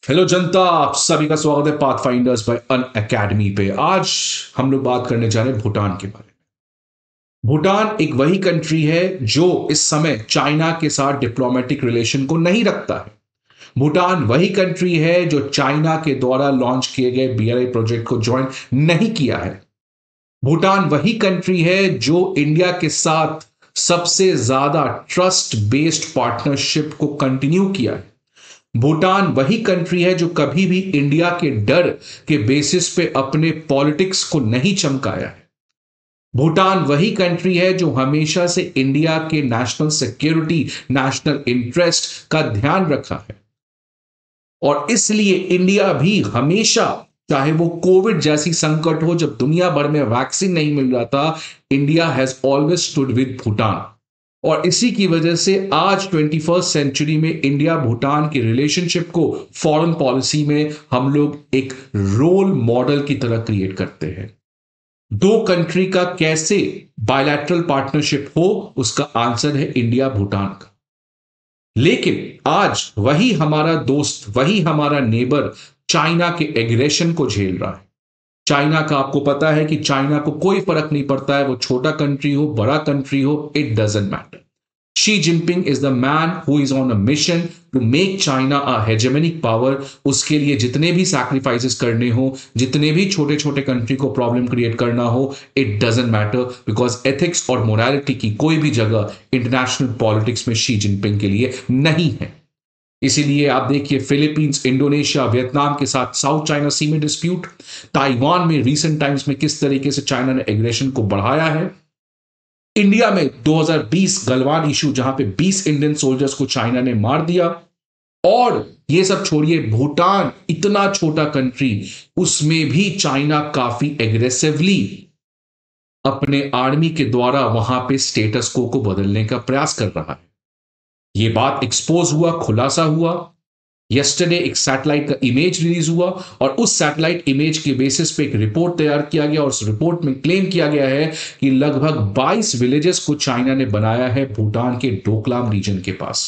Hello जनता, आप सभी का स्वागत है पाथफाइंडर्स बाय अन अकेडमी पे। आज हम लोग बात करने जा रहे हैं भूटान के बारे में। भूटान एक वही कंट्री है जो इस समय चाइना के साथ डिप्लोमेटिक रिलेशन को नहीं रखता है। भूटान वही कंट्री है जो चाइना के द्वारा लॉन्च किए गए बीआरआई प्रोजेक्ट को ज्वाइन नहीं किया है। भूटान वही कंट्री है जो इंडिया के साथ सबसे ज्यादा ट्रस्ट बेस्ड पार्टनरशिप को कंटिन्यू किया है। भूटान वही कंट्री है जो कभी भी इंडिया के डर के बेसिस पे अपने पॉलिटिक्स को नहीं चमकाया है। भूटान वही कंट्री है जो हमेशा से इंडिया के नेशनल सिक्योरिटी, नेशनल इंटरेस्ट का ध्यान रखा है। और इसलिए इंडिया भी हमेशा, चाहे वो कोविड जैसी संकट हो जब दुनिया भर में वैक्सीन नहीं मिल रहा था, India has always stood with Bhutan. और इसी की वजह से आज 21st सेंचुरी में इंडिया भूटान की रिलेशनशिप को फॉरेन पॉलिसी में हम लोग एक रोल मॉडल की तरह क्रिएट करते हैं। दो कंट्री का कैसे बायलैटरल पार्टनरशिप हो, उसका आंसर है इंडिया भूटान का। लेकिन आज वही हमारा दोस्त, वही हमारा नेबर चाइना के एग्रेशन को झेल रहा है। चाइना का आपको पता है कि चाइना को कोई फर्क नहीं पड़ता है, वो छोटा कंट्री हो, बड़ा कंट्री हो, it doesn't matter. Xi Jinping is the man who is on a mission to make China a hegemonic power. उसके लिए जितने भी सैक्रिफाइसेस करने हो, जितने भी छोटे छोटे कंट्री को प्रॉब्लम क्रिएट करना हो, it doesn't matter, because ethics और मोरालिटी की कोई भी जगह इंटरनेशनल पॉलिटिक्स में शी जिनपिंग के लिए नहीं है। इसीलिए आप देखिए, फिलीपींस, इंडोनेशिया, वियतनाम के साथ साउथ चाइना सी में डिस्प्यूट, ताइवान में रिसेंट टाइम्स में किस तरीके से चाइना ने एग्रेशन को बढ़ाया है। इंडिया में 2020 गलवान इशू, जहां पे 20 इंडियन सोल्जर्स को चाइना ने मार दिया। और ये सब छोड़िए, भूटान इतना छोटा कंट्री, उसमें भी चाइना काफी एग्रेसिवली अपने आर्मी के द्वारा वहां पे स्टेटस को बदलने का प्रयास कर रहा है। ये बात एक्सपोज हुआ, खुलासा हुआ। यस्टरडे एक सैटेलाइट का इमेज रिलीज हुआ और उस सैटेलाइट इमेज के बेसिस पे एक रिपोर्ट तैयार किया गया और उस रिपोर्ट में क्लेम किया गया है कि लगभग 22 विलेजेस को चाइना ने बनाया है भूटान के डोकलाम रीजन के पास।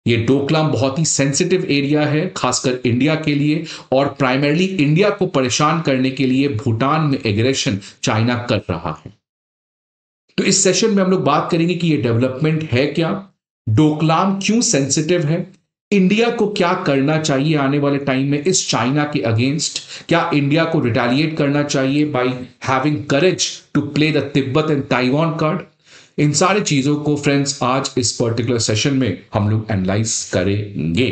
ये डोकलाम बहुत ही सेंसिटिव एरिया है, खासकर इंडिया के लिए, और प्राइमरली इंडिया को परेशान करने के लिए भूटान में एग्रेशन चाइना कर रहा है। तो इस सेशन में हम लोग बात करेंगे कि ये डेवलपमेंट है क्या, डोकलाम क्यों सेंसिटिव है, इंडिया को क्या करना चाहिए आने वाले टाइम में इस चाइना के अगेंस्ट, क्या इंडिया को रिटेलिएट करना चाहिए by having courage to play the Tibet and Taiwan card. इन सारी चीजों को फ्रेंड्स आज इस पर्टिकुलर सेशन में हम लोग एनालाइज करेंगे।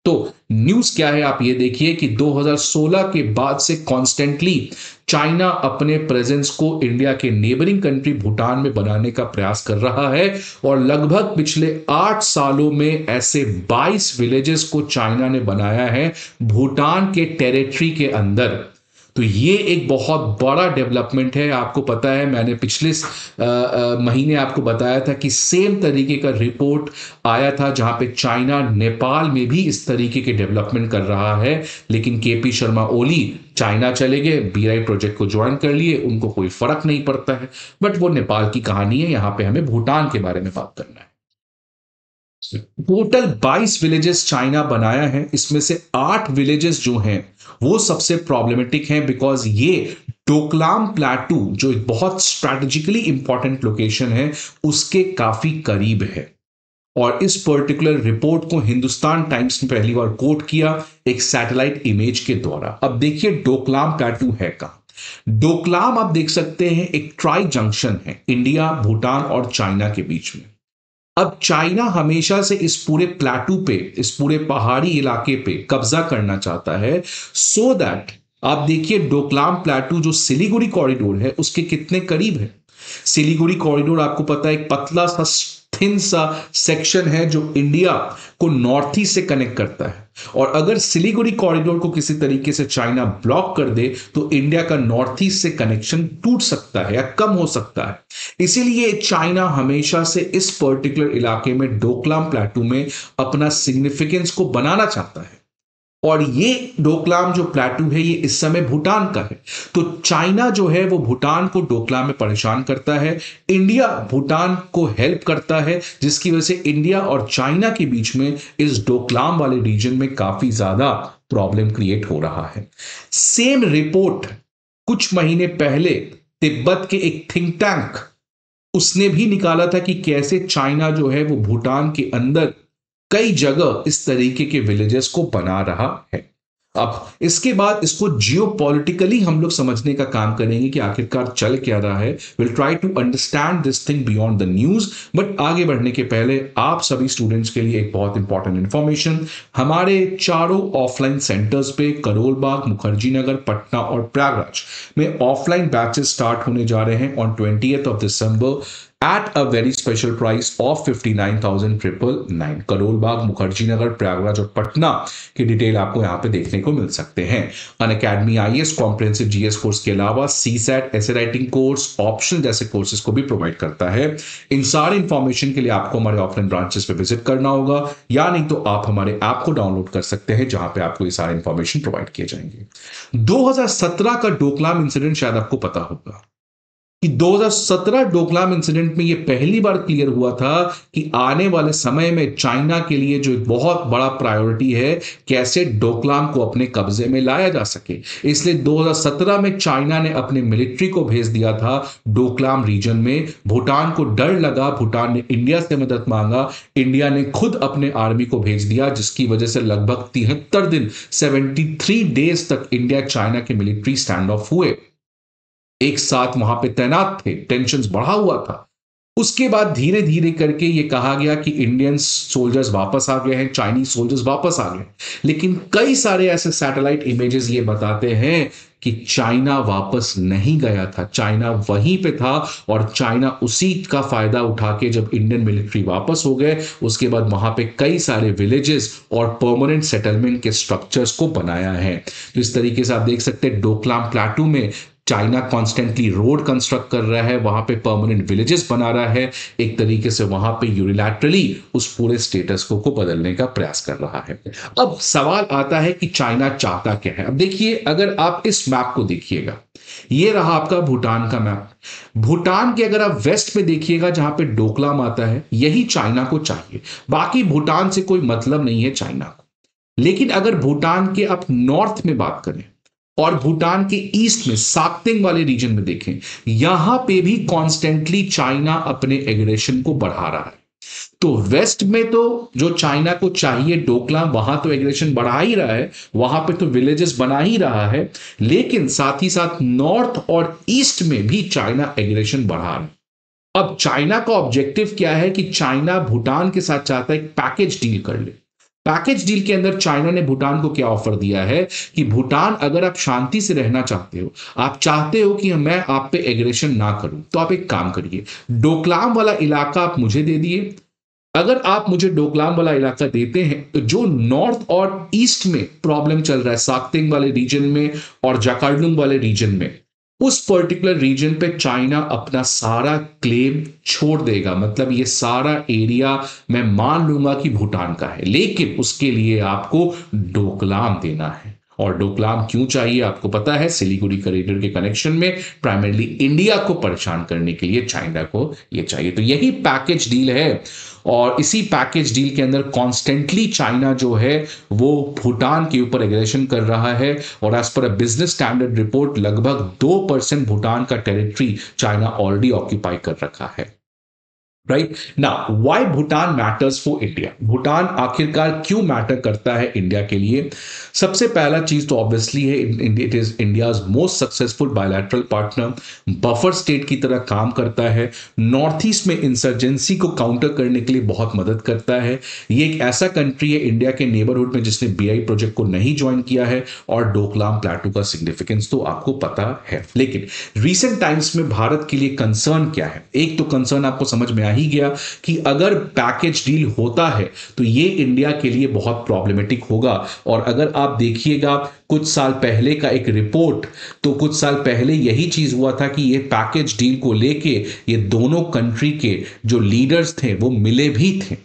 तो न्यूज क्या है आप ये देखिए कि 2016 के बाद से कॉन्स्टेंटली चाइना अपने प्रेजेंस को इंडिया के नेबरिंग कंट्री भूटान में बनाने का प्रयास कर रहा है और लगभग पिछले 8 सालों में ऐसे 22 विलेजेस को चाइना ने बनाया है भूटान के टेरिटरी के अंदर। तो ये एक बहुत बड़ा डेवलपमेंट है। आपको पता है, मैंने पिछले महीने आपको बताया था कि सेम तरीके का रिपोर्ट आया था जहां पे चाइना नेपाल में भी इस तरीके के डेवलपमेंट कर रहा है, लेकिन केपी शर्मा ओली चाइना चले गए, बीआरआई प्रोजेक्ट को ज्वाइन कर लिए, उनको कोई फर्क नहीं पड़ता है। बट वो नेपाल की कहानी है, यहां पे हमें भूटान के बारे में बात करना है। टोटल 22 विलेजेस चाइना बनाया है, इसमें से 8 विलेजेस जो हैं वो सबसे प्रॉब्लमेटिक हैं, बिकॉज ये डोकलाम प्लेटू जो एक बहुत स्ट्रैटेजिकली इंपॉर्टेंट लोकेशन है उसके काफी करीब है। और इस पर्टिकुलर रिपोर्ट को हिंदुस्तान टाइम्स ने पहली बार कोट किया एक सैटेलाइट इमेज के द्वारा। अब देखिए डोकलाम प्लेटू है कहां। डोकलाम आप देख सकते हैं एक ट्राई जंक्शन है इंडिया, भूटान और चाइना के बीच में। अब चाइना हमेशा से इस पूरे प्लेटू पे, इस पूरे पहाड़ी इलाके पे कब्जा करना चाहता है, सो दैट आप देखिए डोकलाम प्लेटू जो सिलीगुड़ी कॉरिडोर है उसके कितने करीब है। सिलीगुड़ी कॉरिडोर आपको पता है एक पतला सा थिन सा सेक्शन है जो इंडिया को नॉर्थ ईस्ट से कनेक्ट करता है। और अगर सिलीगुड़ी कॉरिडोर को किसी तरीके से चाइना ब्लॉक कर दे तो इंडिया का नॉर्थ ईस्ट से कनेक्शन टूट सकता है या कम हो सकता है। इसीलिए चाइना हमेशा से इस पर्टिकुलर इलाके में डोकलाम प्लेटू में अपना सिग्निफिकेंस को बनाना चाहता है। और ये डोकलाम जो प्लेटू है ये इस समय भूटान का है। तो चाइना जो है वो भूटान को डोकलाम में परेशान करता है, इंडिया भूटान को हेल्प करता है, जिसकी वजह से इंडिया और चाइना के बीच में इस डोकलाम वाले रीजन में काफी ज्यादा प्रॉब्लम क्रिएट हो रहा है। सेम रिपोर्ट कुछ महीने पहले तिब्बत के एक थिंक टैंक उसने भी निकाला था कि कैसे चाइना जो है वो भूटान के अंदर कई जगह इस तरीके के विलेजेस को बना रहा है। अब इसके बाद इसको जियोपॉलिटिकली हम लोग समझने का काम करेंगे कि आखिरकार चल क्या रहा है। Will try to understand this thing beyond the news. But आगे बढ़ने के पहले आप सभी स्टूडेंट्स के लिए एक बहुत इंपॉर्टेंट इंफॉर्मेशन, हमारे चारों ऑफलाइन सेंटर्स पे करोल बाग, मुखर्जी नगर, पटना और प्रयागराज में ऑफलाइन बैचेस स्टार्ट होने जा रहे हैं on 20th of December at a very special price of 59,999। Karol Bagh, Mukherjee Nagar, Prayagraj और पटना की डिटेल आपको यहां पे देखने को मिल सकते हैं। Unacademy IAS comprehensive GS course के अलावा सीसैट, ऐसे राइटिंग कोर्स, ऑप्शनल जैसे कोर्सेज को भी प्रोवाइड करता है। इन सारे इंफॉर्मेशन के लिए आपको हमारे ऑफलाइन ब्रांचेस पे विजिट करना होगा, या नहीं तो आप हमारे ऐप को डाउनलोड कर सकते हैं जहां पे आपको ये सारे इंफॉर्मेशन प्रोवाइड किए जाएंगे। 2017 का डोकलाम इंसिडेंट शायद आपको पता होगा कि 2017 डोकलाम इंसिडेंट में यह पहली बार क्लियर हुआ था कि आने वाले समय में चाइना के लिए जो एक बहुत बड़ा प्रायोरिटी है, कैसे डोकलाम को अपने कब्जे में लाया जा सके। इसलिए 2017 में चाइना ने अपने मिलिट्री को भेज दिया था डोकलाम रीजन में। भूटान को डर लगा, भूटान ने इंडिया से मदद मांगा, इंडिया ने खुद अपने आर्मी को भेज दिया, जिसकी वजह से लगभग 73 दिन 73 डेज तक इंडिया चाइना के मिलिट्री स्टैंड ऑफ हुए, एक साथ वहां पे तैनात थे, टेंशन बढ़ा हुआ था। उसके बाद धीरे धीरे करके ये कहा गया कि इंडियन सोल्जर्स वापस आ गए हैं, चाइनीज सोल्जर्स वापस आ गए। लेकिन कई सारे ऐसे सैटेलाइट इमेजेस ये बताते हैं कि चाइना वापस नहीं गया था, चाइना वहीं पे था, और चाइना उसी का फायदा उठा के जब इंडियन मिलिट्री वापस हो गए उसके बाद वहां पे कई सारे विलेजेस और परमानेंट सेटलमेंट के स्ट्रक्चर्स को बनाया है। तो इस तरीके से आप देख सकते हैं डोकलाम प्लेटू में चाइना कॉन्स्टेंटली रोड कंस्ट्रक्ट कर रहा है, वहां पे परमानेंट विलेजेस बना रहा है, एक तरीके से वहां पे यूनिलैटरली उस पूरे स्टेटस को बदलने का प्रयास कर रहा है। अब सवाल आता है कि चाइना चाहता क्या है। अब देखिए, अगर आप इस मैप को देखिएगा, ये रहा आपका भूटान का मैप। भूटान के अगर आप वेस्ट में देखिएगा जहां पे डोकलाम आता है, यही चाइना को चाहिए। बाकी भूटान से कोई मतलब नहीं है चाइना को। लेकिन अगर भूटान के आप नॉर्थ में बात करें और भूटान के ईस्ट में साक्तेंग वाले रीजन में देखें, यहां पे भी कॉन्स्टेंटली चाइना अपने एग्रेशन को बढ़ा रहा है। तो वेस्ट में तो जो चाइना को चाहिए डोकलाम, वहां तो एग्रेशन बढ़ा ही रहा है, वहां पे तो विलेजेस बना ही रहा है, लेकिन साथ ही साथ नॉर्थ और ईस्ट में भी चाइना एग्रेशन बढ़ा रहा है। अब चाइना का ऑब्जेक्टिव क्या है कि चाइना भूटान के साथ चाहता है एक पैकेज डील कर ले। पैकेज डील के अंदर चाइना ने भूटान को क्या ऑफर दिया है कि भूटान, अगर आप शांति से रहना चाहते हो, आप चाहते हो कि मैं आप पे एग्रेशन ना करूं, तो आप एक काम करिए, डोकलाम वाला इलाका आप मुझे दे दिए। अगर आप मुझे डोकलाम वाला इलाका देते हैं तो जो नॉर्थ और ईस्ट में प्रॉब्लम चल रहा है, साक्तेंग वाले रीजन में और जाकार्डुंग वाले रीजन में, उस पर्टिकुलर रीजन पे चाइना अपना सारा क्लेम छोड़ देगा। मतलब ये सारा एरिया मैं मान लूंगा कि भूटान का है, लेकिन उसके लिए आपको डोकलाम देना है। और डोकलाम क्यों चाहिए आपको पता है, सिलीगुड़ी कॉरिडोर के कनेक्शन में प्राइमरली इंडिया को परेशान करने के लिए चाइना को ये चाहिए। तो यही पैकेज डील है, और इसी पैकेज डील के अंदर कॉन्स्टेंटली चाइना जो है वो भूटान के ऊपर एग्रेशन कर रहा है। और as per a business standard report लगभग 2% भूटान का टेरिटरी चाइना ऑलरेडी ऑक्यूपाई कर रखा है। Right now, why Bhutan matters for India. Bhutan आखिरकार क्यों मैटर करता है इंडिया के लिए। सबसे पहला चीज तो ऑब्वियसली है, it is India's most successful bilateral partner, buffer state की तरह काम करता है, नॉर्थ ईस्ट में इंसर्जेंसी को काउंटर करने के लिए बहुत मदद करता है। ये एक ऐसा कंट्री है इंडिया के नेबरहुड में जिसने बीआई प्रोजेक्ट को नहीं ज्वाइन किया है, और डोकलाम प्लेटू का सिग्निफिकेंस तो आपको पता है। लेकिन रिसेंट टाइम्स में भारत के लिए कंसर्न क्या है। एक तो कंसर्न आपको समझ में ही गया कि अगर पैकेज डील होता है तो ये इंडिया के लिए बहुत प्रॉब्लमेटिक होगा। और अगर आप देखिएगा कुछ साल पहले का एक रिपोर्ट, तो कुछ साल पहले यही चीज हुआ था कि ये पैकेज डील को लेके ये दोनों कंट्री के जो लीडर्स थे वो मिले भी थे।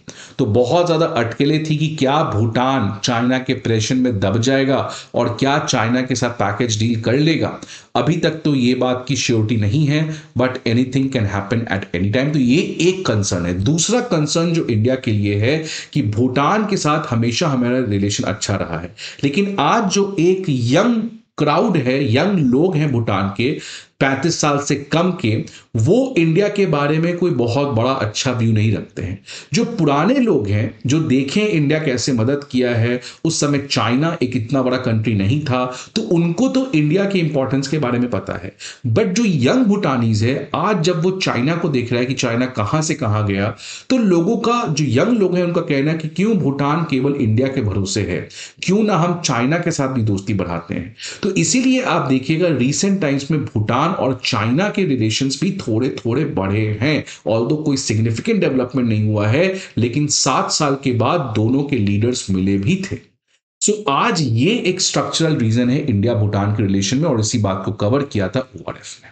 तो बहुत ज्यादा अटकलें थी कि क्या भूटान चाइना के प्रेशर में दब जाएगा और क्या चाइना के साथ पैकेज डील कर लेगा। अभी तक तो ये बात की श्योरिटी नहीं है, but anything can happen at any time. तो ये एक कंसर्न है। दूसरा कंसर्न जो इंडिया के लिए है कि भूटान के साथ हमेशा हमारा रिलेशन अच्छा रहा है, लेकिन आज जो एक यंग क्राउड है, यंग लोग हैं भूटान के 35 साल से कम के, वो इंडिया के बारे में कोई बहुत बड़ा अच्छा व्यू नहीं रखते हैं। जो पुराने लोग हैं, जो देखें इंडिया कैसे मदद किया है, उस समय चाइना एक इतना बड़ा कंट्री नहीं था, तो उनको तो इंडिया के इंपॉर्टेंस के बारे में पता है। बट जो यंग भूटानीज है, आज जब वो चाइना को देख रहा है कि चाइना कहां से कहां गया, तो लोगों का, जो यंग लोग हैं, उनका कहना है कि क्यों भूटान केवल इंडिया के भरोसे है, क्यों ना हम चाइना के साथ भी दोस्ती बढ़ाते हैं। तो इसीलिए आप देखिएगा रिसेंट टाइम्स में भूटान और चाइना के रिलेशंस भी थोड़े थोड़े बढ़े हैं। ऑल्दो कोई सिग्निफिकेंट डेवलपमेंट नहीं हुआ है, लेकिन 7 साल के बाद दोनों के लीडर्स मिले भी थे। सो आज ये एक स्ट्रक्चरल रीजन है इंडिया भूटान के रिलेशन में, और इसी बात को कवर किया था ओआरएफ ने।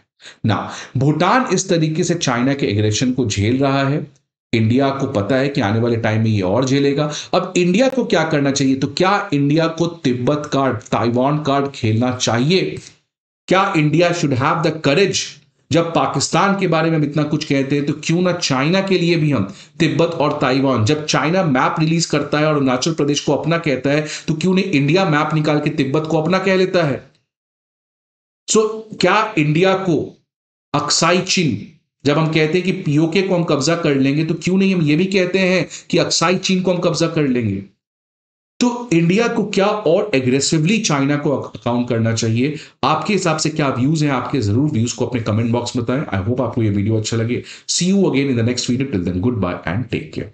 ना भूटान इस तरीके से चाइना के एग्रेशन को झेल रहा है, इंडिया को पता है कि आने वाले टाइम में ये और झेलेगा। अब इंडिया को क्या करना चाहिए? तो क्या इंडिया को तिब्बत कार्ड, ताइवान कार्ड खेलना चाहिए? क्या India should have the courage? जब पाकिस्तान के बारे में हम इतना कुछ कहते हैं, तो क्यों ना चाइना के लिए भी हम तिब्बत और ताइवान, जब चाइना मैप रिलीज करता है और अरुणाचल प्रदेश को अपना कहता है, तो क्यों नहीं इंडिया मैप निकाल के तिब्बत को अपना कह लेता है? सो क्या इंडिया को अक्साई चीन, जब हम कहते हैं कि पीओके को हम कब्जा कर लेंगे, तो क्यों नहीं हम ये भी कहते हैं कि अक्साई चीन को हम कब्जा कर लेंगे? तो इंडिया को क्या और एग्रेसिवली चाइना को अकाउंट करना चाहिए? आपके हिसाब से क्या व्यूज हैं? आपके जरूर व्यूज को अपने कमेंट बॉक्स में बताएं। आई होप आपको ये वीडियो अच्छा लगे। See you again in the next video. Till then goodbye and take care.